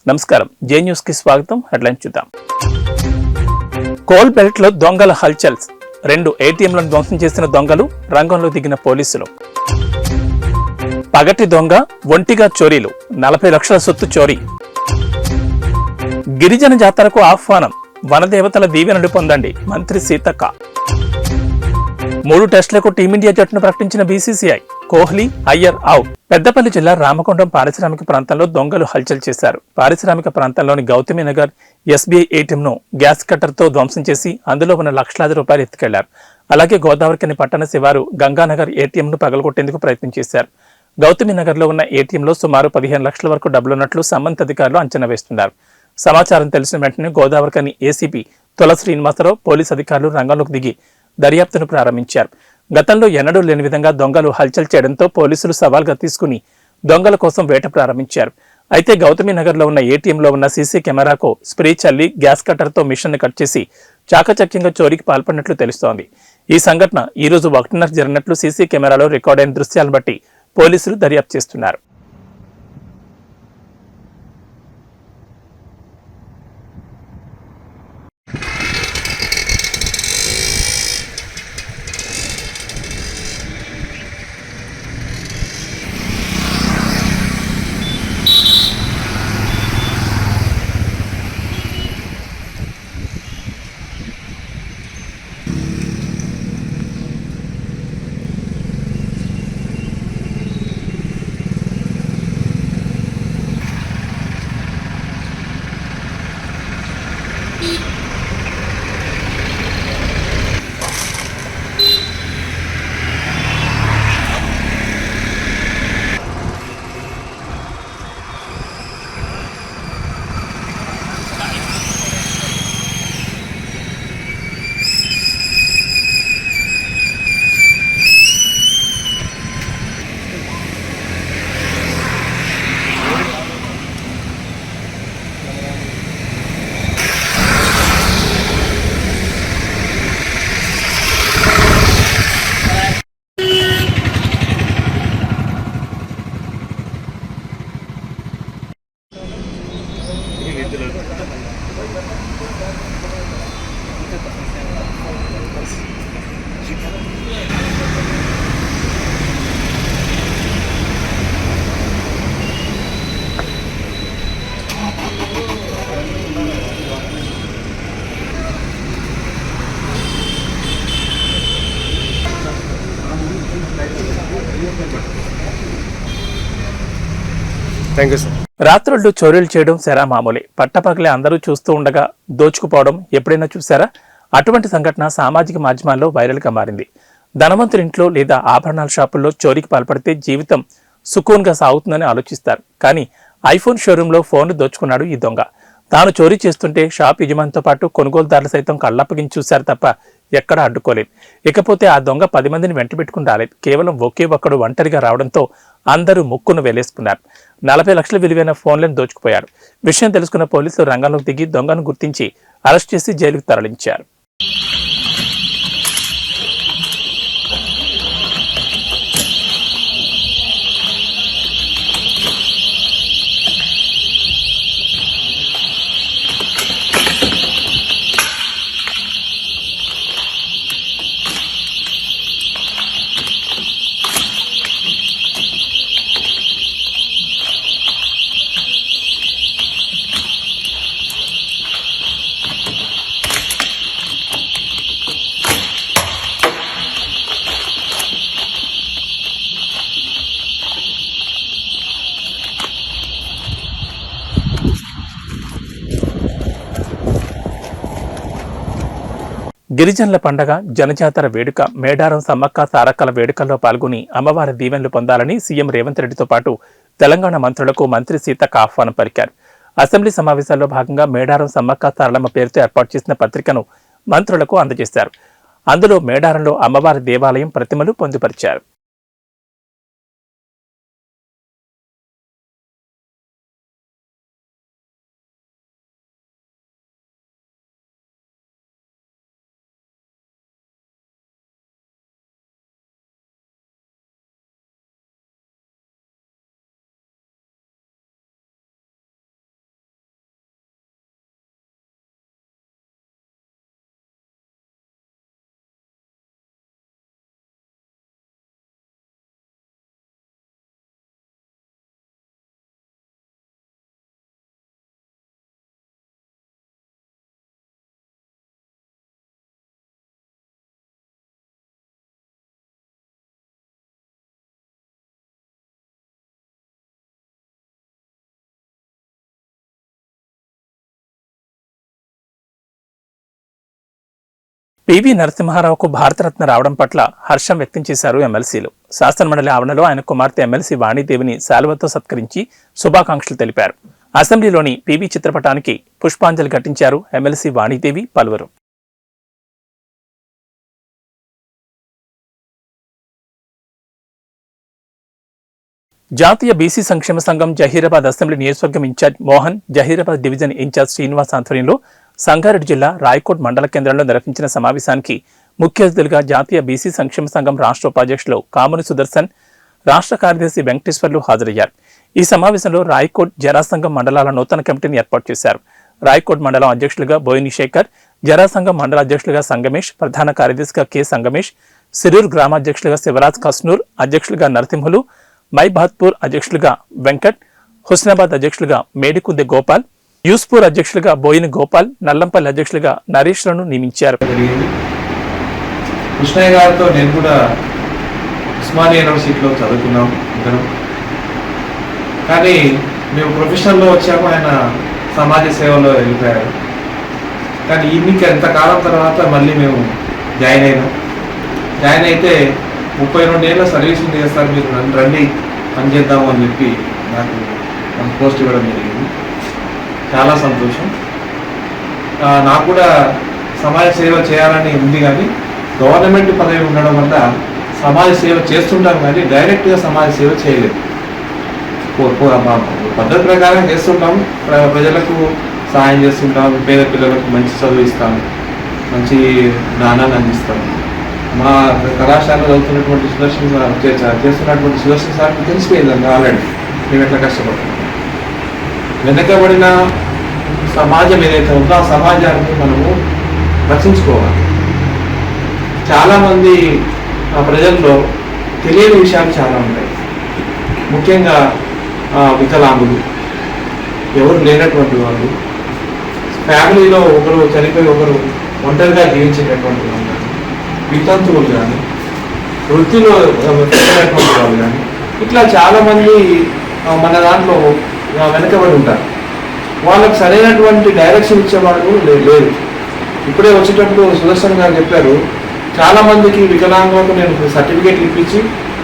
నమస్కారం, జే న్యూస్ కి స్వాగతం. హెడ్లైన్స్ చూద్దాం. కోల్ బెల్ట్ లో దొంగల హల్చల్స్. 2 ఏటీఎంలను ధ్వంసం చేసిన దొంగలు, రంగంలో దిగిన పోలీసులు. పగటి దొంగ, ఒంటిగా చోరీలు, 40 లక్షల సొత్తు చోరీ. గిరిజన జాతరకు ఆహ్వానం, వనదేవతల దీవెనలు పొందండి, మంత్రి సీతక్క. 3 టెస్టులకు టీమిండియా జట్టును ప్రకటించిన బీసీసీఐ. కోహ్లీ, అయ్యర్ అవుట్. పెద్దపల్లి జిల్లా రామకొండం పారిశ్రామిక ప్రాంతంలో దొంగలు హల్చల్ చేశారు. పారిశ్రామిక ప్రాంతంలోని గౌతమి నగర్ ఎస్బీఐ ఏటీఎంను గ్యాస్ కట్టర్తో ధ్వంసం చేసి అందులో ఉన్న లక్షలాది రూపాయలు ఎత్తుకెళ్లారు. అలాగే గోదావరికని పట్టణ శివారు గంగానగర్ ఏటీఎంను పగలగొట్టేందుకు ప్రయత్నం చేశారు. గౌతమి నగర్లో ఉన్న ఏటీఎంలో సుమారు 15 లక్షల వరకు డబ్బులున్నట్లు సంబంధిత అధికారులు అంచనా వేస్తున్నారు. సమాచారం తెలిసిన వెంటనే గోదావరికని ఏసీపీ తుల శ్రీనివాసరావు, పోలీసు అధికారులు రంగంలోకి దిగి దర్యాప్తును ప్రారంభించారు. గతంలో ఎన్నడూ లేని విధంగా దొంగలు హల్చల్ చేయడంతో పోలీసులు సవాల్గా తీసుకుని దొంగల కోసం వేట ప్రారంభించారు. అయితే గౌతమి నగర్లో ఉన్న ఏటీఎంలో ఉన్న సీసీ కెమెరాకు స్ప్రే చల్లి గ్యాస్ కట్టర్తో మిషన్ను కట్ చేసి చాకచక్యంగా చోరీకి పాల్పడినట్లు తెలుస్తోంది. ఈ సంఘటన ఈ రోజు 1:30 జరిగినట్లు సీసీ కెమెరాలో రికార్డైన దృశ్యాలను బట్టి పోలీసులు దర్యాప్తు చేస్తున్నారు. రాత్రుళ్ళు చోరీలు చేయడం శరా మామూలే. పట్టపగలే అందరూ చూస్తూ ఉండగా దోచుకుపోవడం ఎప్పుడైనా చూసారా? అటువంటి సంఘటన సామాజిక మాధ్యమాల్లో వైరల్గా మారింది. ధనవంతురింట్లో లేదా ఆభరణాల షాపుల్లో చోరీకి పాల్పడితే జీవితం సుకూన్గా సాగుతుందని ఆలోచిస్తారు. కానీ ఐఫోన్ షోరూంలో ఫోన్లు దోచుకున్నాడు ఈ దొంగ. తాను చోరీ చేస్తుంటే షాప్ యజమానితో పాటు కొనుగోలుదారులు సైతం కళ్ళప్పగించి చూశారు తప్ప ఎక్కడా అడ్డుకోలేదు. ఇకపోతే ఆ దొంగ 10 మందిని వెంట పెట్టుకుని రాలేదు. కేవలం ఒకే ఒక్కడు ఒంటరిగా రావడంతో అందరూ ముక్కును వెలేసుకున్నారు. 40 లక్షల విలువైన ఫోన్లను దోచుకుపోయారు. విషయం తెలుసుకున్న పోలీసులు రంగంలోకి దిగి దొంగను గుర్తించి అరెస్ట్ చేసి జైలుకు తరలించారు. గిరిజనుల పండగ జనజాతర వేడుక మేడారం సమ్మక్క సారక్కల వేడుకల్లో పాల్గొని అమ్మవారి దీవెనలు పొందాలని సీఎం రేవంత్ రెడ్డితో పాటు తెలంగాణ మంత్రులకు మంత్రి సీతక్క ఆహ్వానం పలికారు. అసెంబ్లీ సమావేశాల్లో భాగంగా మేడారం సమ్మక్క సారలమ్మ పేరుతో ఏర్పాటు చేసిన పత్రికను మంత్రులకు అందజేశారు. అందులో మేడారంలో అమ్మవారి దేవాలయం ప్రతిమలు పొందుపరిచారు. పివి నరసింహారావుకు భారతరత్న రావడం పట్ల హర్షం వ్యక్తం చేశారు ఎమ్మెల్సీలు. శాసనమండలి ఆవరణలో ఆయన కుమార్తె ఎమ్మెల్సీ వాణీదేవిని శాలువతో సత్కరించి శుభాకాంక్షలు తెలిపారు. అసెంబ్లీలోని పివి చిత్రపటానికి పుష్పాంజలి ఘటించారు ఎమ్మెల్సీ వాణీదేవి, పలువురు. జాతీయ బీసీ సంక్షేమ సంఘం జహీరాబాద్ అసెంబ్లీ నియోజకవర్గం incharge Mohan, Zaheerabad division incharge Srinivas ఆధ్వర్యంలో సంగారెడ్డి జిల్లా రాయకోట్ మండల కేంద్రంలో నిర్వహించిన సమావేశానికి ముఖ్య అతిథులుగా జాతీయ బీసీ సంక్షేమ సంఘం రాష్ట్ర ఉపాధ్యక్షులు కాముని సుదర్శన్, రాష్ట్ర కార్యదర్శి వెంకటేశ్వర్లు హాజరయ్యారు. ఈ సమావేశంలో రాయకోట్ జరాసంఘం మండలాల నూతన కమిటీని ఏర్పాటు చేశారు. రాయకోట్ మండలం అధ్యక్షులుగా బోయిని శేఖర్, జరాసంఘం మండల అధ్యక్షులుగా సంగమేష్, ప్రధాన కార్యదర్శిగా కె సంగమేష్, సిరూర్ గ్రామాధ్యక్షులుగా శివరాజ్ కస్నూర్, అధ్యక్షులుగా నరసింహులు, మైబాద్పూర్ అధ్యక్షులుగా వెంకట్, హుస్నాబాద్ అధ్యక్షులుగా మేడికుద్దె గోపాల్, యూస్పూర్ అధ్యక్షులుగా బోయిని గోపాల్, నల్లంపల్లి అధ్యక్షులుగా నరేష్లను నియమించారు. కృష్ణయ్య గారితో నేను కూడా ఉస్మానియా యూనివర్సిటీలో చదువుకున్నాం ఇద్దరం. కానీ మేము ప్రొఫెషనల్లో వచ్చాము, ఆయన సమాజ సేవలో వెళ్ళిపోయారు. కానీ ఈయనకి ఎంతకాలం తర్వాత మళ్ళీ మేము జాయిన్ అయినాం. జాయిన్ అయితే 32 ఏళ్ళ సర్వీసింగ్ చేస్తారు, మీరు రండి పనిచేద్దాము అని చెప్పి నాకు పోస్ట్ ఇవ్వడం జరిగింది. చాలా సంతోషం. నాకు కూడా సమాజ సేవ చేయాలని ఉంది, కానీ గవర్నమెంట్ పదవి ఉండడం వల్ల సమాజ సేవ చేస్తుంటాం కానీ డైరెక్ట్గా సమాజ సేవ చేయలేదు. పద్ధతి ప్రకారం చేస్తుంటాం, ప్రజలకు సహాయం చేస్తుంటాం, పేద పిల్లలకు మంచి చదువు ఇస్తాము, మంచి జ్ఞానాన్ని అందిస్తాము. మా కళాశాలలో చదువుతున్నటువంటి సుదర్శన్ చేస్తున్నటువంటి సుదర్శన్ సార్కి తెలిసిపోయిందండి ఆల్రెడీ మేము ఎట్లా కష్టపడుతున్నాం. వెనకబడిన సమాజం ఏదైతే ఉందో ఆ సమాజాన్ని మనము రక్షించుకోవాలి. చాలామంది ప్రజల్లో తెలియని విషయాలు చాలా ఉంటాయి. ముఖ్యంగా వికలాంగులు, ఎవరు లేనటువంటి వాళ్ళు, ఫ్యామిలీలో ఒకరు చనిపోయి ఒకరు ఒంటరిగా జీవించేటటువంటి వాళ్ళు, వితంతువులు కానీ, వృత్తిలో పెట్టినటువంటి వాళ్ళు కానీ, ఇట్లా చాలామంది మన దాంట్లో వెనకబడి ఉంటారు. వాళ్ళకు సరైనటువంటి డైరెక్షన్ ఇచ్చేవాళ్ళు లేదు. ఇప్పుడే వచ్చేటప్పుడు సుదర్శన్ గారు చెప్పారు, చాలామందికి వికలాంగులకు నేను సర్టిఫికేట్ ఇప్పించి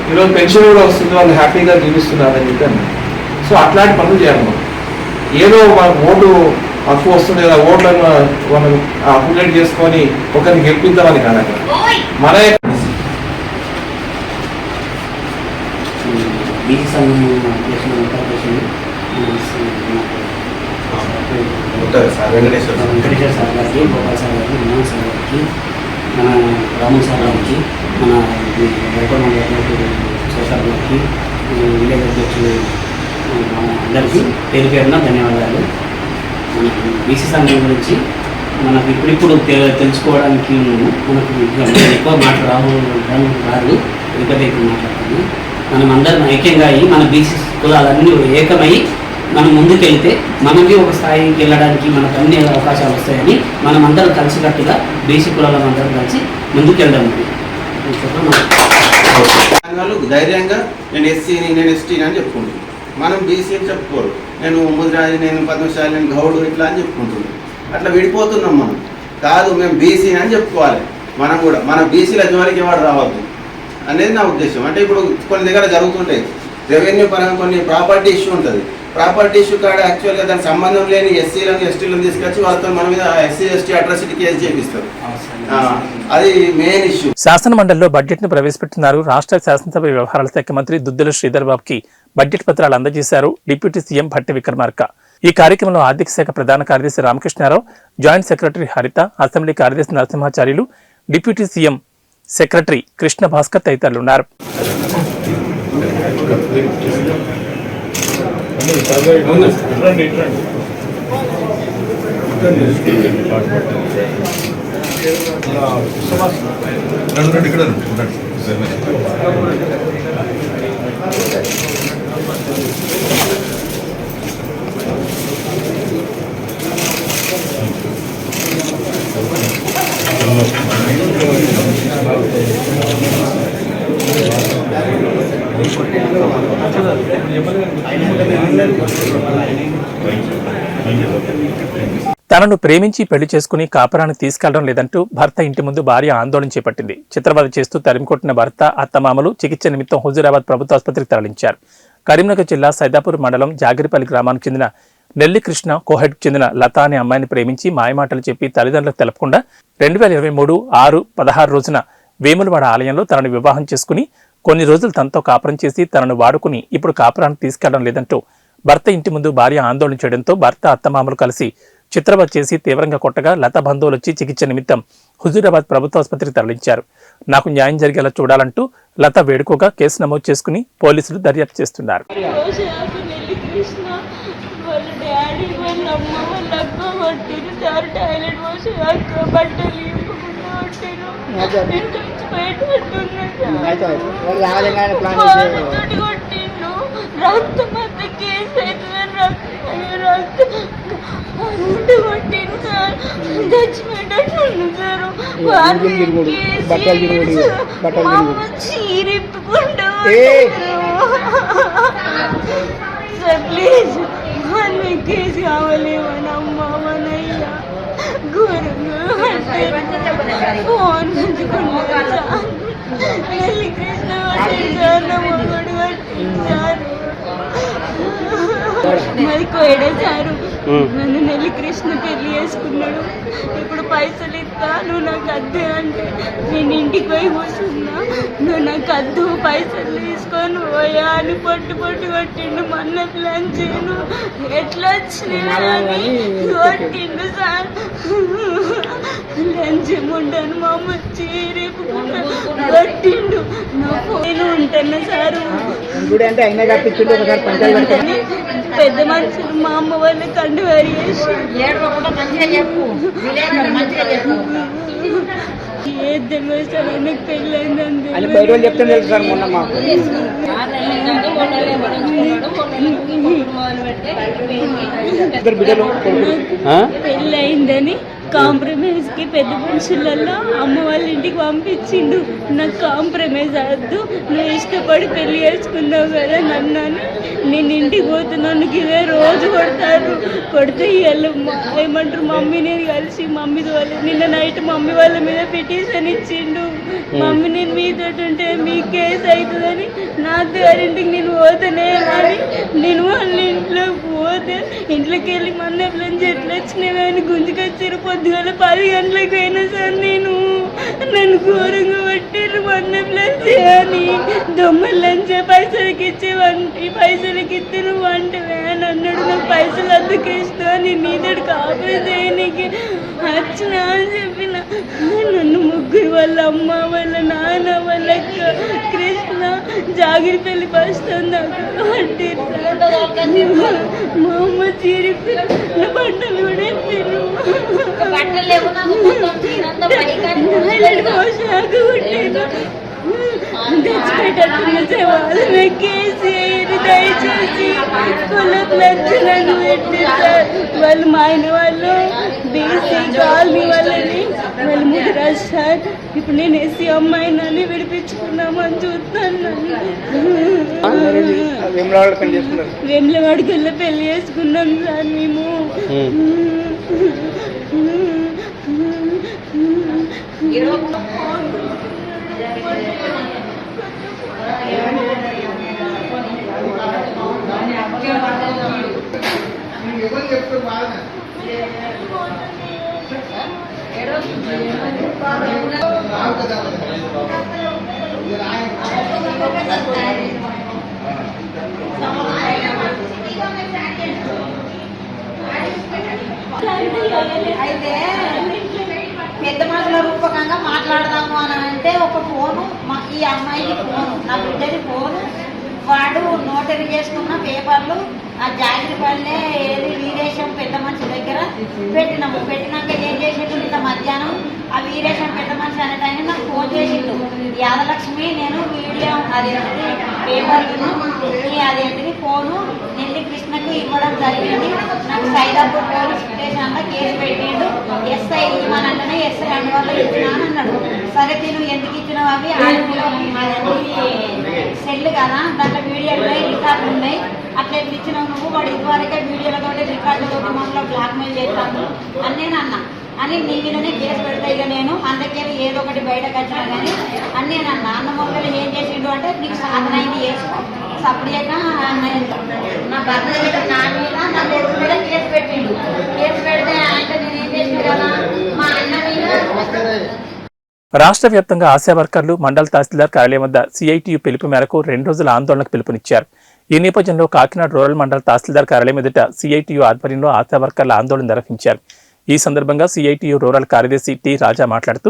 ఈరోజు పెన్షన్ కూడా వస్తుంది, వాళ్ళు హ్యాపీగా జీవిస్తున్నారని చెప్పాను. సో అట్లాంటి పనులు చేయాలి. మనం ఏదో మన ఓటు హక్కు వస్తుంది కదా, ఓట్లను మనం అప్డేట్ చేసుకొని ఒకరిని గెలిపిద్దామని కాదు. అక్కడ మన వెంకటేశ్వర సార్ గారికి, గోపాల్ సార్ గారికి, మోహన్ సార్ గారికి, మన రామన్ సార్ గారికి, మన సోషల్ గారికి, విలేజ్ అధ్యక్షులు అందరికీ పేరు పేరున ధన్యవాదాలు. మన బీసీ సంఘం గురించి మనకు ఇప్పుడిప్పుడు తెలుసుకోవడానికి మనకు ఎక్కువ మాట రాదు, తిరుపతి మాట్లాడుతుంది. మనం అందరం ఐక్యంగా అయ్యి మన బీసీ కులాలన్నీ ఏకమై మనం ముందుకెళ్తే మనకి ఒక స్థాయికి వెళ్ళడానికి మనకు అన్ని అవకాశాలు వస్తాయని మనం అందరం కలిసికట్టుగా బీసీ కులాలను అందరం కలిసి ముందుకెళ్దాం. ధైర్యంగా నేను ఎస్సీని, నేను ఎస్టీని అని చెప్పుకుంటున్నాను. మనం బీసీ అని చెప్పుకోరు, నేను ముద్రాజి, నేను పద్మశాలి, నేను గౌడు ఇట్లా అని చెప్పుకుంటున్నాం. అట్లా విడిపోతున్నాం మనం. కాదు, మేము బీసీ అని చెప్పుకోవాలి. మనం కూడా మన బీసీల జోలికి ఎవరు రావద్దు అనేది నా ఉద్దేశం. అంటే ఇప్పుడు కొన్ని దగ్గర జరుగుతుంటాయి, రెవెన్యూ పరంగా కొన్ని ప్రాపర్టీ ఇష్యూ ఉంటుంది. ప్రాపర్టీ ఇష్యూ కాడ యాక్చువల్గా దానికి సంబంధం లేని ఎస్సీలను, ఎస్టీలను తీసుకొచ్చి వాళ్ళతో మన మీద ఎస్సీ ఎస్టీ అట్రాసిటీ కేసు చేపిస్తారు. అది మెయిన్ ఇష్యూ. శాసన మండలిలో బడ్జెట్ ను ప్రవేశపెట్టినారు. రాష్ట్ర శాసనసభ వ్యవహారాల శాఖ మంత్రి దుద్దిల శ్రీధర్ బాబుకి బడ్జెట్ పత్రాలు అందజేశారు డిప్యూటీ సీఎం భట్టి విక్రమార్క. ఈ కార్యక్రమంలో ఆర్థిక శాఖ ప్రధాన కార్యదర్శి Ramakrishna Rao, joint secretary Haritha, assembly కార్యదర్శి Narasimhacharyulu, deputy CM secretary Krishna Bhaskar తదితరులున్నారు. తనను ప్రేమించి పెళ్లి చేసుకుని కాపురాన్ని తీసుకెళ్లడం లేదంటూ భర్త ఇంటి ముందు భార్య ఆందోళన చేపట్టింది. చిత్రవద చేస్తూ తరిమికొట్టిన భర్త, అత్తమామలు చికిత్స నిమిత్తం హుజూరాబాద్ ప్రభుత్వ ఆసుపత్రికి తరలించారు. కరీంనగర్ జిల్లా సైదాపూర్ మండలం జాగిరిపల్లి గ్రామానికి చెందిన నెల్లి కృష్ణ కోహెడ్కు చెందిన లత అనే అమ్మాయిని ప్రేమించి మాయమాటలు చెప్పి తల్లిదండ్రులకు తెలపకుండా 2023 6/16 రోజున వేములవాడ ఆలయంలో తనను వివాహం చేసుకుని కొన్ని రోజులు తనతో కాపురం చేసి తనను వాడుకుని ఇప్పుడు కాపురాన్ని తీసుకెళ్లడం లేదంటూ భర్త ఇంటి ముందు భార్య ఆందోళన చేయడంతో భర్త, అత్తమామలు కలిసి చిత్రవద చేసి తీవ్రంగా కొట్టగా లత బంధువులు వచ్చి చికిత్స నిమిత్తం హుజూరాబాద్ ప్రభుత్వ ఆసుపత్రికి తరలించారు. నాకు న్యాయం జరిగేలా చూడాలంటూ లత వేడుకోగా కేసు నమోదు చేసుకుని పోలీసులు దర్యాప్తు చేస్తున్నారు. ప్లీజ్ కేసు కావాలి మనమ్మయ్యా ఫోన్ నెల్లి కృష్ణ మరి కోయడేశారు. నన్ను నెల్లి కృష్ణ పెళ్లి చేసుకున్నాడు. ఇప్పుడు పైసలు ఇస్తా, నువ్వు నాకు అద్దు అంటే నేను ఇంటికి పోయి కూర్చున్నా. నువ్వు నాకు అద్దు, పైసలు తీసుకొని పోయా అని పొట్టు కొట్టిండు. మొన్న ప్లాన్ చేయను ఎట్లా వచ్చినాయని కొట్టిండు సార్. లంచ్ ఉండను మా అమ్మ చీరేపుకుంటా కొట్టిండు. నా ఫోన్ ఉంటాను సారు. పెద్ద మనుషులు మా అమ్మ వాళ్ళ కండు వేసి ఏది తెలియదు సార్. ఆయనకు పెళ్ళైందని పెళ్ళయిందని కాంప్రమైజ్ కి పెద్ద మనుషులలో అమ్మ వాళ్ళ ఇంటికి పంపించిండు. నాకు కాంప్రమైజ్ అవద్దు, నువ్వు ఇష్టపడి పెళ్లి చేసుకున్నావు కదా నన్ను అని. నేను ఇంటికి పోతున్నాను, ఇదే రోజు కొడితే వీళ్ళు ఏమంటారు మమ్మీ నేను కలిసి మమ్మీ వాళ్ళు నిన్న నైట్ మమ్మీ వాళ్ళ మీద పిటిషన్ ఇచ్చిండు. మమ్మీ నేను మీతో ఉంటే మీ కేసు అవుతుందని నా గారింటికి నేను పోతానే అని నేను వాళ్ళ ఇంట్లోకి పోతే ఇంట్లోకి వెళ్ళి మన నుంచి ఎట్లా వచ్చినావే అని గుంజుకొచ్చారు. పొద్దుగాల 10 గంటలకు పోయినా సార్ నన్ను ఘోరంగా పట్టారు. మన ప్లస్ అని దొమ్మల లంచే పైసలకి ఇచ్చేవంటి, పైసలకి ఇస్తే నువ్వు అంటవే అని అన్నాడు. నాకు పైసలు అందుకు ఇస్తా, నేను నీతోటి కాపీ చేయనికి వచ్చినా అని చెప్పిన. నన్ను ముగ్గురు వాళ్ళ అమ్మ వాళ్ళ నాన్న వాళ్ళ కృష్ణ జాగిరిపల్లి బస్ స్టాండ్ దాకా పట్టారు సార్. మా అమ్మ చీరిపి బట్టలు కూడా ఎత్తారు. దయచేసి కులకు లక్షలను పెట్టారు. వాళ్ళు మా ఆయన వాళ్ళు బీసీ కాలనీ వాళ్ళని వాళ్ళు ముదిరాజు సార్. ఇప్పుడు నేను ఎస్సీ అమ్మాయినని విడిపించుకున్నామని చూస్తాను. వేములవాడికి వెళ్ళి పెళ్లి చేసుకున్నాం సార్ మేము. అయితే పెద్ద మనుషుల రూపకంగా మాట్లాడదాము అని అంటే ఒక ఫోను, ఈ అమ్మాయికి ఫోను, నా బిడ్డని ఫోను, వాడు నోటరీ చేసుకున్న పేపర్లు ఆ జాగిరిపల్లె ఏది వీరేశం పెద్ద మనిషి దగ్గర పెట్టినాము. పెట్టినాక ఏం చేసిండు, ఇంత మధ్యాహ్నం ఆ వీరేశం పెద్ద మనిషి అనే టైం నాకు ఫోన్ చేసిండు. యాదలక్ష్మి నేను వీడియో అదేంటి పేపర్ను అదేంటిది ఫోను నెల్లి కృష్ణకు ఇవ్వడం జరిగింది. నాకు సైదాపూర్ పోలీస్ స్టేషన్లో కేసు పెట్టిండు. ఎస్ఐ ఇవ్వనంటేనే ఎస్ఐ అందువల్ల ఇచ్చినా అని అన్నాడు. సరే తిను ఎందుకు ఇచ్చినావు అవి సెల్ కదా దాంట్లో వీడియోలు ఉన్నాయి రికార్డులు ఉన్నాయి అట్లా ఎట్లా ఇచ్చినావు నువ్వు వాడు ఇదివరకే వీడియోలతో రికార్డులతో మమ్మల్ని బ్లాక్మెయిల్ చేస్తాను అని నేను అన్నా అని నీ మీదనే కేసు పెడతా ఇక నేను అందుకే ఏదో ఒకటి బయటకు వచ్చినా కానీ అని నేను అన్నా అన్న మొక్కలు ఏం చేసిండు అంటే నీకు సాధనైంది చేసుకో సపరేక నా భర్త మీద నా మీద నా కొడుకు మీద కేసు పెట్టిండు కేసు పెడితే అంటే నేను ఏం చేసిన కదా మా అన్న మీద రాష్ట్ర వ్యాప్తంగా ఆశా వర్కర్లు మండల తహసీల్దార్ కార్యాలయం వద్ద సిఐటియు పిలుపు మేరకు 2 రోజుల ఆందోళనకు పిలుపునిచ్చారు. ఈ నేపథ్యంలో కాకినాడ రూరల్ మండల తహసీల్దార్ కార్యాలయం ఎదుట సిఐటియు ఆధ్వర్యంలో ఆశా వర్కర్ల ఆందోళన నిర్వహించారు. ఈ సందర్భంగా సిఐటియు రూరల్ కార్యదర్శి టి రాజా మాట్లాడుతూ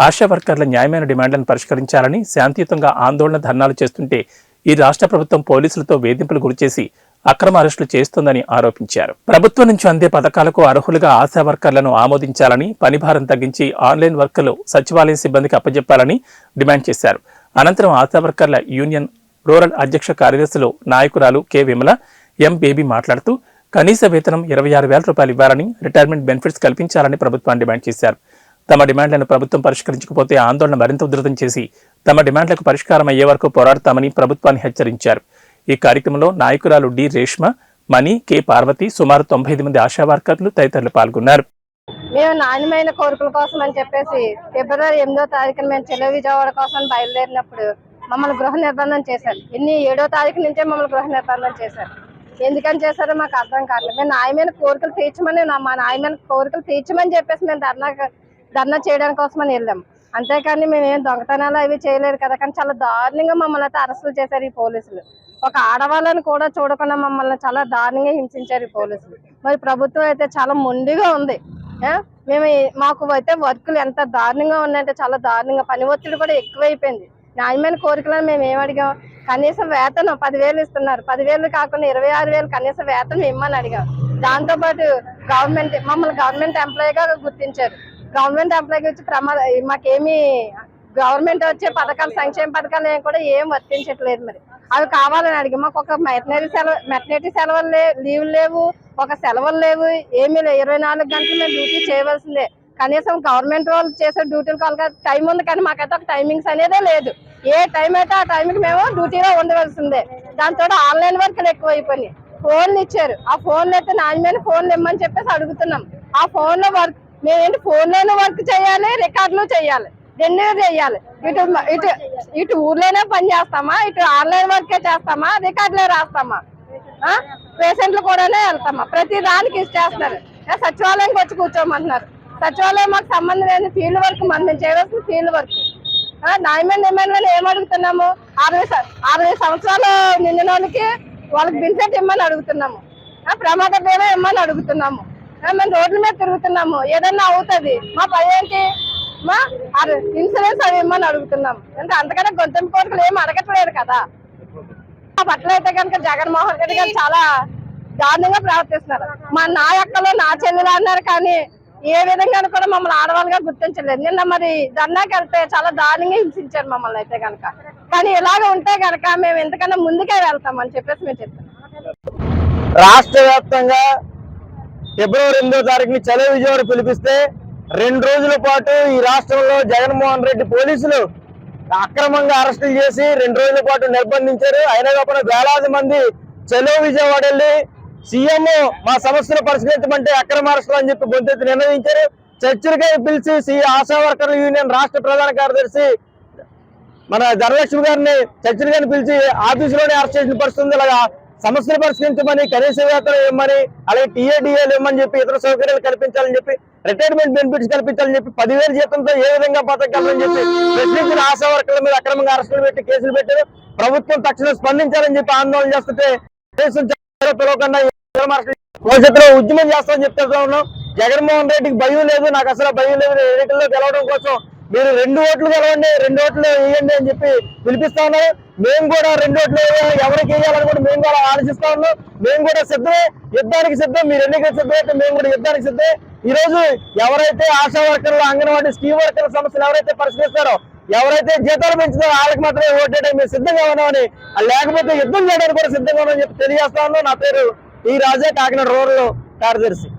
ఆశా వర్కర్ల న్యాయమైన డిమాండ్లను పరిష్కరించాలని శాంతియుతంగా ఆందోళన ధర్నాలు చేస్తుంటే ఈ రాష్ట్ర ప్రభుత్వం పోలీసులతో వేధింపులు గురిచేసి అక్రమ అరెస్టులు చేస్తోందని ఆరోపించారు. ప్రభుత్వం నుంచి అందే పథకాలకు అర్హులుగా ఆశా వర్కర్లను ఆమోదించాలని, పనిభారం తగ్గించి ఆన్లైన్ వర్కులు సచివాలయం సిబ్బందికి అప్పజెప్పాలని డిమాండ్ చేశారు. అనంతరం ఆశా వర్కర్ల యూనియన్ రూరల్ అధ్యక్ష కార్యదర్శులు నాయకురాలు కె విమల, ఎం బేబీ మాట్లాడుతూ కనీస వేతనం 26,000 రూపాయలు ఇవ్వాలని, రిటైర్మెంట్ బెనిఫిట్స్ కల్పించాలని ప్రభుత్వాన్ని డిమాండ్ చేశారు. తమ డిమాండ్లను ప్రభుత్వం పరిష్కరించకపోతే ఆందోళన మరింత ఉధృతం చేసి తమ డిమాండ్లకు పరిష్కారం అయ్యే వరకు పోరాడతామని ప్రభుత్వాన్ని హెచ్చరించారు. ఈ కార్యక్రమంలో నాయకురాలు డి రేష్మ, మణి, కె పార్వతి, సుమారు 95 మంది ఆశా వర్కర్లు తదితరులు పాల్గొన్నారు. మేము నాణ్యమైన కోరికల కోసం అని చెప్పేసి ఫిబ్రవరి 8వ తారీఖున మేము చెలో విజయవాడ కోసం బయలుదేరినప్పుడు మమ్మల్ని గృహ నిర్బంధం చేశారు. 7వ తారీఖు నుంచే మమ్మల్ని గృహ నిర్బంధం చేశారు. ఎందుకని చేశారో మాకు అర్థం కాలేదు. మేము న్యాయమైన కోరికలు తీర్చమని మా న్యాయమైన కోరికలు తీర్చమని చెప్పేసి మేము ధర్నా చేయడానికి కోసమని వెళ్ళాం. అంతేకాని మేమేం దొంగతనాలు అవి చేయలేదు కదా. కానీ చాలా దారుణంగా మమ్మల్ని అయితే అరెస్టులు చేశారు ఈ పోలీసులు. ఒక ఆడవాళ్ళని కూడా చూడకుండా మమ్మల్ని చాలా దారుణంగా హింసించారు ఈ పోలీసులు. మరి ప్రభుత్వం అయితే చాలా మొండిగా ఉంది. మాకు అయితే వర్కులు ఎంత దారుణంగా ఉన్నాయంటే చాలా దారుణంగా, పని ఒత్తిడి కూడా ఎక్కువైపోయింది. న్యాయమైన కోరికలను మేము ఏమడిగాం, కనీసం వేతనం 10,000 ఇస్తున్నారు. 10,000 కాకుండా 26,000 కనీస వేతనం ఇమ్మని అడిగాం. దాంతోపాటు మమ్మల్ని గవర్నమెంట్ ఎంప్లాయీగా గుర్తించారు. గవర్నమెంట్ ఎంప్లాయీగా వచ్చి మాకేమి గవర్నమెంట్ వచ్చే పథకాలు, సంక్షేమ పథకాలు కూడా ఏం వర్తించట్లేదు. మరి అవి కావాలని అడిగి మాకు ఒక మెటర్నిటీ సెలవులు లీవులు లేవు, ఒక సెలవులు లేవు, ఏమీ లేవు. 24 గంటలు మేము డ్యూటీ చేయవలసిందే. కనీసం గవర్నమెంట్ వాళ్ళు చేసే డ్యూటీలు కావాలి టైం ఉంది, కానీ మాకైతే ఒక టైమింగ్స్ అనేదే లేదు. ఏ టైం అయితే ఆ టైంకి మేము డ్యూటీలో ఉండవలసిందే. దాంతో ఆన్లైన్ వర్క్లు ఎక్కువైపోయినాయి. ఫోన్లు ఇచ్చారు, ఆ ఫోన్లు అయితే నాణ్యమైన ఫోన్లు ఇమ్మని చెప్పేసి అడుగుతున్నాం. ఆ ఫోన్లో వర్క్ మేమేంటి ఫోన్లోనే వర్క్ చేయాలి, రికార్డులు చేయాలి, 2 చేయాలి. ఇటు ఊర్లోనే పని చేస్తామా, ఇటు ఆన్లైన్ వర్కే చేస్తామా, రికార్డులే రాస్తామా, పేషెంట్లు కూడానే వెళ్తామా, ప్రతి దానికి ఇచ్చేస్తున్నారు. సచివాలయంకి వచ్చి కూర్చోమంటున్నారు. సచివాలయం మాకు సంబంధం లేని ఫీల్డ్ వర్క్, మనం చేయవలసిన ఫీల్డ్ వర్క్. న్యాయమైన డిమాండ్లను ఏమడుగుతున్నాము, 60 సంవత్సరాలు నిండిన వాళ్ళకి బెనిఫిట్ ఇమ్మని అడుగుతున్నాము, ప్రమాద బీమా ఇమ్మని అడుగుతున్నాము. మేము రోడ్ల మీద తిరుగుతున్నాము, ఏదన్నా అవుతుంది మా పని ఏంటి, మా ఇన్సూరెన్స్ అవి ఇమ్మని అడుగుతున్నాము. అంటే అంతకన్నా గొంతెంపు కోరికలు ఏమి అడగట్లేదు కదా. ఆ పట్ల అయితే కనుక జగన్మోహన్ రెడ్డి గారు చాలా దారుణంగా ప్రవర్తిస్తున్నారు. నా అక్కలు నా చెల్లెలు అన్నారు, కానీ ఏ విధంగా కూడా మమ్మల్ని ఆడవాళ్ళుగా గుర్తించలేదు. నిన్న మరి ధర్నాకి వెళ్తే చాలా దారుణంగా హింసించారు మమ్మల్ని అయితే కనుక. కానీ ఇలాగ ఉంటే కనుక మేము ఎంతకన్నా ముందుకే వెళ్తామని చెప్పేసి మేము చెప్తాం. రాష్ట్ర వ్యాప్తంగా ఫిబ్రవరి 8వ తారీఖుని చలో విజయవాడ పిలిపిస్తే 2 రోజుల పాటు ఈ రాష్ట్రంలో జగన్మోహన్ రెడ్డి పోలీసులు అక్రమంగా అరెస్టులు చేసి 2 రోజుల పాటు నిర్బంధించారు. అయినా కాకుండా వేలాది మంది చలో విజయవాడ వెళ్ళి సీఎం మా సమస్యను పరిష్కరించమంటే అక్రమ అరెస్టులు అని చెప్పి గొంతెత్తి నిర్ణయించారు. చర్చలకై పిలిచి ఆశా వర్కర్ల యూనియన్ రాష్ట్ర ప్రధాన కార్యదర్శి మన ధనలక్ష్మి గారిని చర్చలుగా పిలిచి ఆఫీసులోనే అరెస్ట్ చేసిన పరిస్థితి ఉంది. అలాగా సమస్యలు పరిష్కరించమని, కనీస వేతనం ఇవ్వమని, అలాగే టీఏడీఏలు ఇవ్వమని చెప్పి, ఇతర సౌకర్యాలు కల్పించాలని చెప్పి, రిటైర్మెంట్ బెనిఫిట్స్ కల్పించాలని చెప్పి, 10,000 జీతంతో ఏ విధంగా బతకగలరని చెప్పి ప్రశ్నించిన ఆశా వర్కర్ల మీద అక్రమంగా అరెస్టులు పెట్టి కేసులు పెట్టారు. ప్రభుత్వం తక్షణం స్పందించాలని చెప్పి ఆందోళన చేస్తుంటే పిలవకుండా భవిష్యత్తులో ఉద్యమం చేస్తామని చెప్తా ఉన్నాం. జగన్మోహన్ రెడ్డికి భయం లేదు, నాకు అసలు భయం లేదు. ఎన్నికల్లో గెలవడం కోసం మీరు 2 ఓట్లు గెలవండి, 2 ఓట్లు వేయండి అని చెప్పి పిలిపిస్తా ఉన్నారు. మేము కూడా 2 ఓట్లు ఎవరికి వేయాలని కూడా మేము కూడా ఆలోచిస్తా ఉన్నాం. మేము కూడా సిద్ధమే, యుద్ధానికి సిద్ధం. మీరు ఎన్నికలు సిద్ధమైతే మేము కూడా యుద్ధానికి సిద్ధమే. ఈ రోజు ఎవరైతే ఆశా వర్కర్లు, అంగన్వాడీ, స్కీమ్ వర్కర్ల సమస్యలు ఎవరైతే పరిష్కరిస్తారో, ఎవరైతే జీతాలు పెంచుతారో వాళ్ళకి మాత్రమే ఓటేయడానికి మేము సిద్ధంగా ఉన్నామని, లేకపోతే యుద్ధం చేయడానికి కూడా సిద్ధంగా ఉన్నామని చెప్పి తెలియజేస్తా ఉన్నాం. నా పేరు ఈ రాజా, కాకినాడ రూరల్ కార్యదర్శి.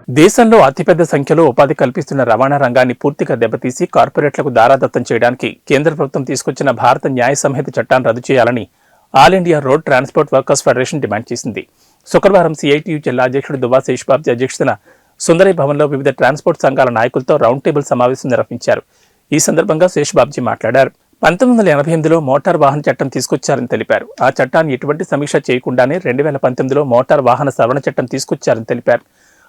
దేశంలో అతిపెద్ద సంఖ్యలో ఉపాధి కల్పిస్తున్న రవాణా రంగాన్ని పూర్తిగా దెబ్బతీసి కార్పొరేట్లకు దారాదత్తం చేయడానికి కేంద్ర ప్రభుత్వం తీసుకొచ్చిన భారత న్యాయ సంహిత చట్టాన్ని రద్దు చేయాలని all India road transport workers federation demand చేసింది. శుక్రవారం సిఐటియు జిల్లా అధ్యక్షుడు దువ్వా శేషబాబు అధ్యక్షతన సుందరై భవన్లో వివిధ ట్రాన్స్పోర్ట్ సంఘాల నాయకులతో రౌండ్ టేబుల్ సమావేశం నిర్వహించారు. ఈ సందర్భంగా శేషబాబు మాట్లాడారు. 1988లో మోటార్ వాహన చట్టం తీసుకొచ్చారని తెలిపారు. ఆ చట్టాన్ని ఎటువంటి సమీక్ష చేయకుండానే 2019లో మోటార్ వాహన సవరణ చట్టం తీసుకొచ్చారని తెలిపారు.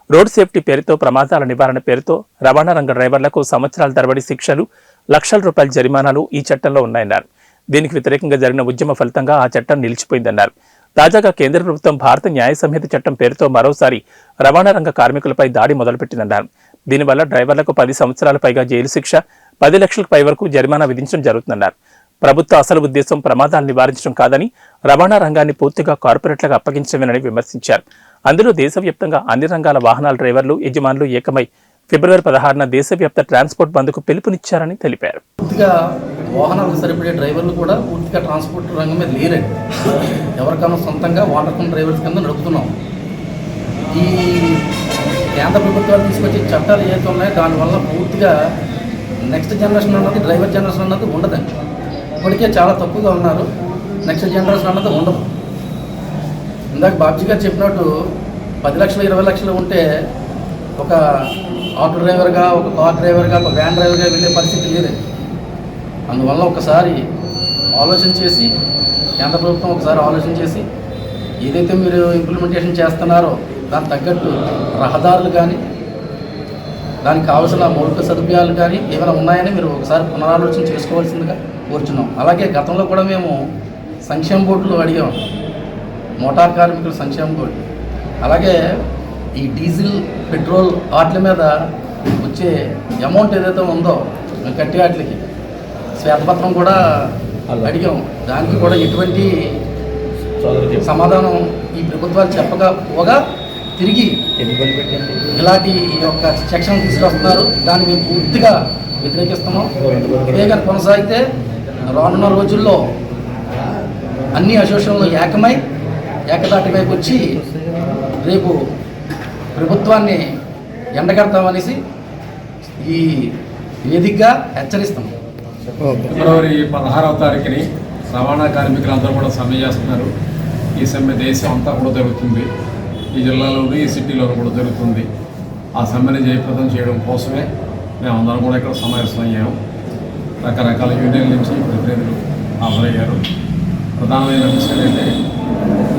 రోడ్ సేఫ్టీ పేరుతో ప్రమాదాల నివారణ పేరుతో రవాణా రంగ డ్రైవర్లకు సంవత్సరాల తరబడి శిక్షలు, లక్షల రూపాయల జరిమానాలు ఈ చట్టంలో ఉన్నాయన్నారు. దీనికి వ్యతిరేకంగా జరిగిన ఉద్యమ ఫలితంగా ఆ చట్టం నిలిచిపోయిందన్నారు. తాజాగా కేంద్ర ప్రభుత్వం భారత న్యాయ సంహిత చట్టం పేరుతో మరోసారి రవాణా రంగ కార్మికులపై దాడి మొదలుపెట్టిందన్నారు. దీనివల్ల డ్రైవర్లకు 10 సంవత్సరాల పైగా జైలు శిక్ష, 10 లక్షలకు పై వరకు జరిమానా విధించడం జరుగుతుందన్నారు. ప్రభుత్వ అసలు ఉద్దేశం ప్రమాదాలు నివారించడం కాదని రవాణా రంగాన్ని పూర్తిగా కార్పొరేట్లకు అప్పగించమేనని విమర్శించారు. అందులో దేశవ్యాప్తంగా అన్ని రంగాల వాహనాల డ్రైవర్లు, యజమానులు ఏకమై ఫిబ్రవరి 16న దేశవ్యాప్త ట్రాన్స్పోర్ట్ బంద్కు పిలుపునిచ్చారని తెలిపారు. పూర్తిగా వాహనాలకు సరిపడే డ్రైవర్లు కూడా పూర్తిగా ట్రాన్స్పోర్ట్ రంగం మీద లేరండి. ఎవరికైనా సొంతంగా వాటర్ డ్రైవర్స్ కింద నడుపుతున్నాం. ఈ కేంద్ర ప్రభుత్వాలు తీసుకొచ్చే చట్టాలు ఏవైతే ఉన్నాయో దానివల్ల పూర్తిగా నెక్స్ట్ జనరేషన్ అన్నది, డ్రైవర్ జనరేషన్ అన్నది ఉండదండి. ఇప్పటికే చాలా తక్కువగా ఉన్నారు. నెక్స్ట్ జనరేషన్ అన్నది ఉండదు. ఇందాక బాబ్జీ గారు చెప్పినట్టు 10 లక్షలు 20 లక్షలు ఉంటే ఒక ఆటో డ్రైవర్గా, ఒక కార్ డ్రైవర్గా, ఒక వ్యాన్ డ్రైవర్గా వెళ్ళే పరిస్థితి లేదండి. అందువల్ల ఒకసారి ఆలోచన చేసి, కేంద్ర ప్రభుత్వం ఒకసారి ఆలోచన చేసి ఏదైతే మీరు ఇంప్లిమెంటేషన్ చేస్తున్నారో దానికి తగ్గట్టు రహదారులు కానీ, దానికి కావాల్సిన మౌలిక సదుపాయాలు కానీ ఏమైనా ఉన్నాయని మీరు ఒకసారి పునరాలోచన చేసుకోవాల్సిందిగా కోరుచున్నాం. అలాగే గతంలో కూడా మేము సంక్షేమ బోర్డులు అడిగాము, మోటార్ కార్మికుల సంక్షేమ బోర్డు. అలాగే ఈ డీజిల్, పెట్రోల్ వాటి మీద వచ్చే అమౌంట్ ఏదైతే ఉందో కట్టే వాటికి శ్వేతపత్రం కూడా అడిగాం. దానికి కూడా ఎటువంటి సమాధానం ఈ ప్రభుత్వాలు చెప్పకపోగా తిరిగి ఇలాంటి యొక్క సెక్షన్ తీసుకొస్తున్నారు. దాన్ని మేము పూర్తిగా వ్యతిరేకిస్తున్నాం. ఇదే కానీ కొనసాగితే రానున్న రోజుల్లో అన్ని అసోసియేషన్లు ఏకదాటి వైపు వచ్చి రేపు ప్రభుత్వాన్ని ఎండగడతామనేసి ఈ వేదికగా హెచ్చరిస్తాం. ఫిబ్రవరి 16వ తారీఖుని రవాణా కార్మికులందరూ కూడా సమ్మె చేస్తున్నారు. ఈ సమ్మె దేశం అంతా కూడా జరుగుతుంది. ఈ జిల్లాలోనూ, ఈ సిటీలోనూ కూడా జరుగుతుంది. ఆ సమ్మెని జయప్రదం చేయడం కోసమే మేమందరం కూడా ఇక్కడ సమావేశమయ్యాము. రకరకాల యూనియన్ల నుంచి ప్రతినిధులు హాజరయ్యారు. ప్రధానమైన విషయం ఏంటంటే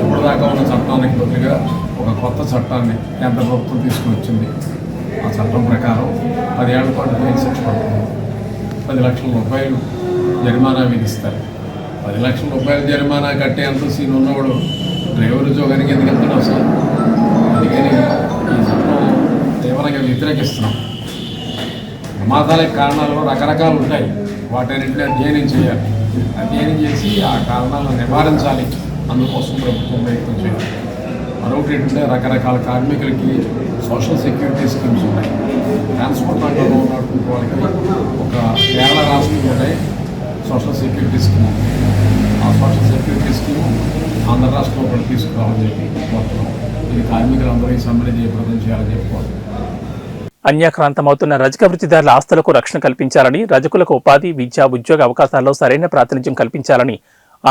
ఇప్పటిదాకా ఉన్న చట్టానికి బదులుగా ఒక కొత్త చట్టాన్ని కేంద్ర ప్రభుత్వం తీసుకుని వచ్చింది. ఆ చట్టం ప్రకారం 10 ఏళ్ల పాటు జైలు శిక్ష పడుతుంది. 10 లక్షల రూపాయలు జరిమానా విధిస్తారు. 10 లక్షల రూపాయలు జరిమానా కట్టే అంత సీన్ ఉన్నవాడు డ్రైవర్ ఉద్యోగానికి ఎందుకు వెళ్తున్నావు సార్? అందుకని ఈ చట్టం తీవ్రంగా వ్యతిరేకిస్తున్నాం. ప్రమాదాలకు కారణాలు రకరకాలు ఉంటాయి. వాటన్నింటినీ అధ్యయనం చేయాలి. అధ్యయనం చేసి ఆ కారణాలను నివారించాలి. అందుకోసం ప్రభుత్వం ప్రయత్నం చేయాలి. మరొకటి ఏంటంటే రకరకాల కార్మికులకి సోషల్ సెక్యూరిటీ స్కీమ్స్ ఉన్నాయి. ట్రాన్స్పోర్ట్ రంగంలో ఉన్నటువంటి వాళ్ళకి ఒక కేరళ రాష్ట్రంలోనే సోషల్ సెక్యూరిటీ స్కీమ్ ఉంది. ఆ సోషల్ సెక్యూరిటీ స్కీమ్ ఆంధ్ర రాష్ట్రంలో కూడా తీసుకురావాలని చెప్పి కోరుతున్నాం. ఇది కార్మికులందరూ ఈ సమ్మెని జయప్రదం చేయాలని చెప్పుకోవాలి. అన్యాక్రాంతమవుతున్న రజక వృత్తిదారుల ఆస్తులకు రక్షణ కల్పించాలని, రజకులకు ఉపాధి, విద్య, ఉద్యోగ అవకాశాల్లో సరైన ప్రాతినిధ్యం కల్పించాలని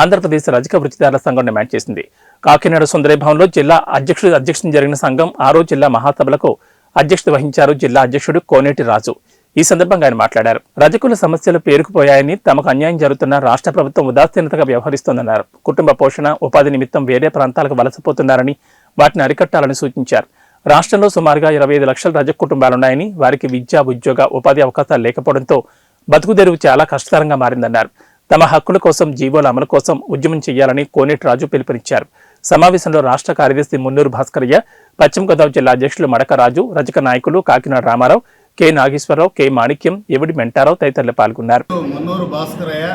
ఆంధ్రప్రదేశ్ రజక వృత్తిదారుల సంఘం డిమాండ్ చేసింది. కాకినాడ సుందరై భవన్లో జిల్లా అధ్యక్షతన జరిగిన సంఘం 6వ జిల్లా మహాసభలకు అధ్యక్షత వహించారు జిల్లా అధ్యక్షుడు కోనేటి రాజు. ఈ సందర్భంగా ఆయన మాట్లాడారు. రజకుల సమస్యలు పేరుకుపోయాయని, తమకు అన్యాయం జరుగుతున్న రాష్ట్ర ప్రభుత్వం ఉదాసీనతగా వ్యవహరిస్తోందన్నారు. కుటుంబ పోషణ, ఉపాధి నిమిత్తం వేరే ప్రాంతాలకు వలసపోతున్నారని, వాటిని అరికట్టాలని సూచించారు. రాష్ట్రంలో సుమారుగా 25 లక్షల రజక కుటుంబాలున్నాయని, వారికి విద్య, ఉద్యోగ, ఉపాధి అవకాశాలు లేకపోవడంతో బతుకుదెరువు చాలా కష్టతరంగా మారిందన్నారు. తమ హక్కుల కోసం, జీవోల అమలు కోసం ఉద్యమం చేయాలని కోనేటి రాజు పిలుపునిచ్చారు. సమావేశంలో రాష్ట్ర కార్యదర్శి మున్నూరు భాస్కరయ్య, పశ్చిమ గోదావరి జిల్లా అధ్యక్షులు మడకరాజు, రజక నాయకులు కాకినాడ రామారావు, కె నాగేశ్వరరావు, కె మాణిక్యం, ఎవడి మెంటారావు తదితరులు పాల్గొన్నారు. మున్నూరు భాస్కరయ్య,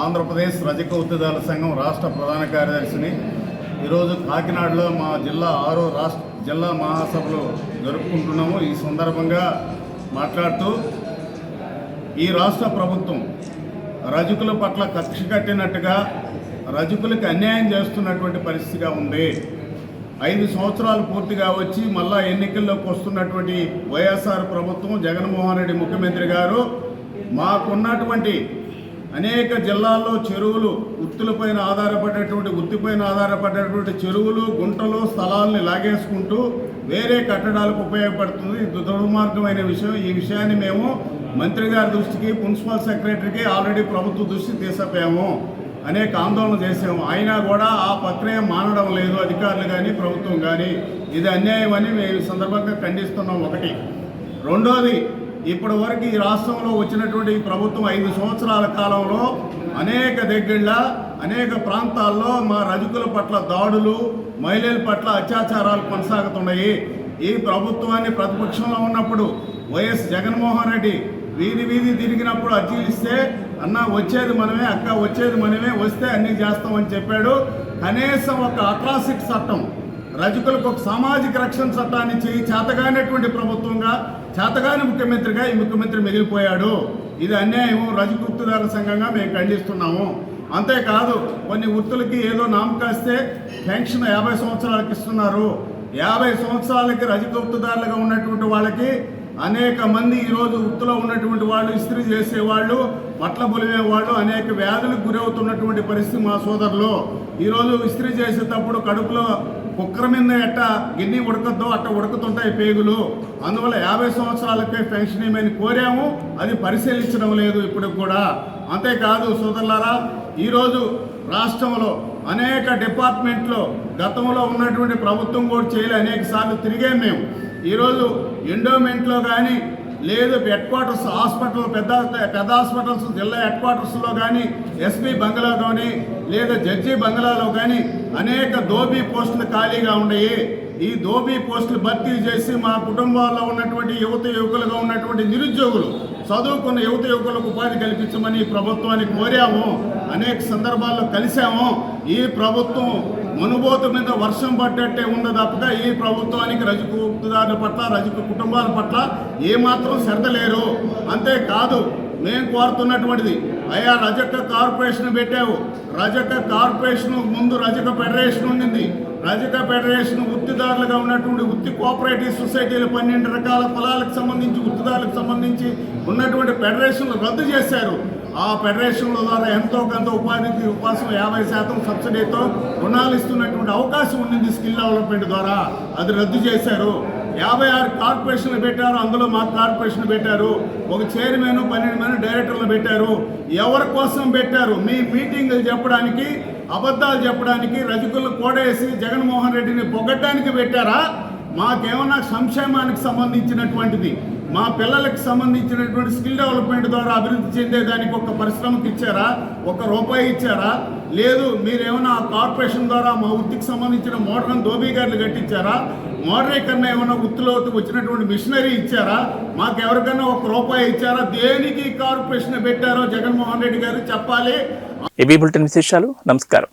ఆంధ్రప్రదేశ్ రజక వృత్తిదారుల సంఘం రాష్ట్ర ప్రధాన కార్యదర్శిని. ఈరోజు కాకినాడలో మా జిల్లా 6వ రాష్ట్ర జిల్లా మహాసభలు జరుపుకుంటున్నాము. ఈ సందర్భంగా మాట్లాడుతూ ఈ రాష్ట్ర ప్రభుత్వం రజకుల పట్ల కక్ష కట్టినట్టుగా రజకులకు అన్యాయం చేస్తున్నటువంటి పరిస్థితిగా ఉంది. 5 సంవత్సరాలు పూర్తిగా వచ్చి మళ్ళా ఎన్నికల్లోకి వస్తున్నటువంటి వైఎస్ఆర్ ప్రభుత్వం, జగన్మోహన్ రెడ్డి ముఖ్యమంత్రి గారు మాకున్నటువంటి అనేక జిల్లాల్లో చెరువులు, వృత్తిపైన ఆధారపడేటువంటి చెరువులు, గుంటలు, స్థలాల్ని లాగేసుకుంటూ వేరే కట్టడాలకు ఉపయోగపడుతుంది. ఇది దుర్మార్గమైన విషయం. ఈ విషయాన్ని మేము మంత్రి గారి దృష్టికి, ప్రిన్సిపల్ సెక్రటరీకి ఆల్రెడీ ప్రభుత్వ దృష్టి తీసుకుపోయాము. అనేక ఆందోళన చేసాము. అయినా కూడా ఆ ప్రక్రియ మానడం లేదు అధికారులు కానీ ప్రభుత్వం కానీ. ఇది అన్యాయం అని మేము ఈ సందర్భంగా ఖండిస్తున్నాం. ఒకటి. రెండోది, ఇప్పటి వరకు ఈ రాష్ట్రంలో వచ్చినటువంటి ప్రభుత్వం 5 సంవత్సరాల కాలంలో అనేక దగ్గరలో, అనేక ప్రాంతాల్లో మా రజకుల పట్ల దాడులు, మహిళల పట్ల అత్యాచారాలు కొనసాగుతున్నాయి. ఈ ప్రభుత్వాన్ని ప్రతిపక్షంలో ఉన్నప్పుడు వైఎస్ జగన్మోహన్ రెడ్డి వీధి తిరిగినప్పుడు అర్జీలు ఇస్తే, అన్న వచ్చేది మనమే, అక్క వచ్చేది మనమే, వస్తే అన్నీ చేస్తామని చెప్పాడు. కనీసం ఒక అట్రాసిటీ చట్టం, రజకులకు ఒక సామాజిక రక్షణ చట్టాన్ని చేతగానటువంటి ప్రభుత్వంగా, చేతగాని ముఖ్యమంత్రిగా ఈ ముఖ్యమంత్రి మిగిలిపోయాడు. ఇది అన్యాయం. రజక వృత్తిదారుల సంఘంగా మేము ఖండిస్తున్నాము. అంతేకాదు, కొన్ని వృత్తులకి ఏదో నామకాస్తే పెన్షన్ 50 సంవత్సరాలకి ఇస్తున్నారు. 50 సంవత్సరాలకి రజక వృత్తిదారులుగా ఉన్నటువంటి వాళ్ళకి అనేక మంది ఈరోజు వృత్తిలో ఉన్నటువంటి వాళ్ళు, ఇస్త్రీ చేసేవాళ్ళు, బట్టల బొలివేవాళ్ళు అనేక వ్యాధులకు గురవుతున్నటువంటి పరిస్థితి మా సోదరులు. ఈరోజు ఇస్త్రీ చేసేటప్పుడు కడుపులో కుక్కర మీద ఎట్ట గిన్నె ఉడకద్దో అట్ట ఉడుకుతుంటాయి పేగులు. అందువల్ల 50 సంవత్సరాలకే పెన్షన్ ఏమని కోరాము, అది పరిశీలించడం లేదు ఇప్పుడు కూడా. అంతేకాదు సోదరులారా, ఈరోజు రాష్ట్రంలో అనేక డిపార్ట్మెంట్లో గతంలో ఉన్నటువంటి ప్రభుత్వం కూడా చేయలే, అనేక సార్లు తిరిగాం మేము. ఈరోజు ఎండోమెంట్లో కానీ, లేదు హెడ్ క్వార్టర్స్ హాస్పిటల్, పెద్ద హాస్పిటల్స్ జిల్లా హెడ్ క్వార్టర్స్లో కానీ, ఎస్పీ బంగ్లా కానీ, లేదా జడ్జి బంగ్లాలో కానీ అనేక దోబీ పోస్టులు ఖాళీగా ఉన్నాయి. ఈ దోబీ పోస్టులు భర్తీ చేసి మా కుటుంబాల్లో ఉన్నటువంటి యువకులుగా ఉన్నటువంటి నిరుద్యోగులు, చదువుకున్న యువకులకు ఉపాధి కల్పించమని ప్రభుత్వాన్ని కోరాము. అనేక సందర్భాల్లో కలిసాము. ఈ ప్రభుత్వం మనుబోతు మీద వర్షం పడ్డట్టే ఉంది తప్పక ఈ ప్రభుత్వానికి రజక వృత్తిదారుల పట్ల, రజక కుటుంబాల పట్ల ఏమాత్రం శ్రద్ధ లేరు. అంతేకాదు, మేము కోరుతున్నటువంటిది, అయ్యా రజక కార్పొరేషన్ పెట్టావు. రజక కార్పొరేషన్ ముందు రజక ఫెడరేషన్ ఉండింది. రజక ఫెడరేషన్ వృత్తిదారులుగా ఉన్నటువంటి వృత్తి కోఆపరేటివ్ సొసైటీలు 12 రకాల కులాలకు సంబంధించి, వృత్తిదారులకు సంబంధించి ఉన్నటువంటి ఫెడరేషన్లు రద్దు చేశారు. ఆ ఫెడరేషన్ల ద్వారా ఎంతో కొంత ఉపాధి కోసం 50% సబ్సిడీతో రుణాలు ఇస్తున్నటువంటి అవకాశం ఉండింది స్కిల్ డెవలప్మెంట్ ద్వారా. అది రద్దు చేశారు. 56 కార్పొరేషన్లు పెట్టారు. అందులో మా కార్పొరేషన్ పెట్టారు. ఒక చైర్మన్, 12 మంది డైరెక్టర్లు పెట్టారు. ఎవరి కోసం పెట్టారు? మీ మీటింగ్లు చెప్పడానికి, అబద్ధాలు చెప్పడానికి, రజకులను కోడేసి జగన్మోహన్ రెడ్డిని పొగడ్డానికి పెట్టారా? మాకేమన్నా సంక్షేమానికి సంబంధించినటువంటిది, మా పిల్లలకు సంబంధించినటువంటి స్కిల్ డెవలప్మెంట్ ద్వారా అభివృద్ధి చెందేదానికి ఒక పరిశ్రమకి ఇచ్చారా? ₹1 ఇచ్చారా? లేదు, మీరేమైనా ఆ కార్పొరేషన్ ద్వారా మా వృత్తికి సంబంధించిన మోడర్న్ దోబీగారులు కట్టించారా? మోడరేకన్నా ఏమైనా వృత్తిలో వచ్చినటువంటి మిషనరీ ఇచ్చారా? మాకెవరికైనా ₹1 ఇచ్చారా? దేనికి కార్పొరేషన్ పెట్టారో జగన్మోహన్ రెడ్డి గారు చెప్పాలి. ఏబీ బులెటిన్ విశేషాలు. నమస్కారం.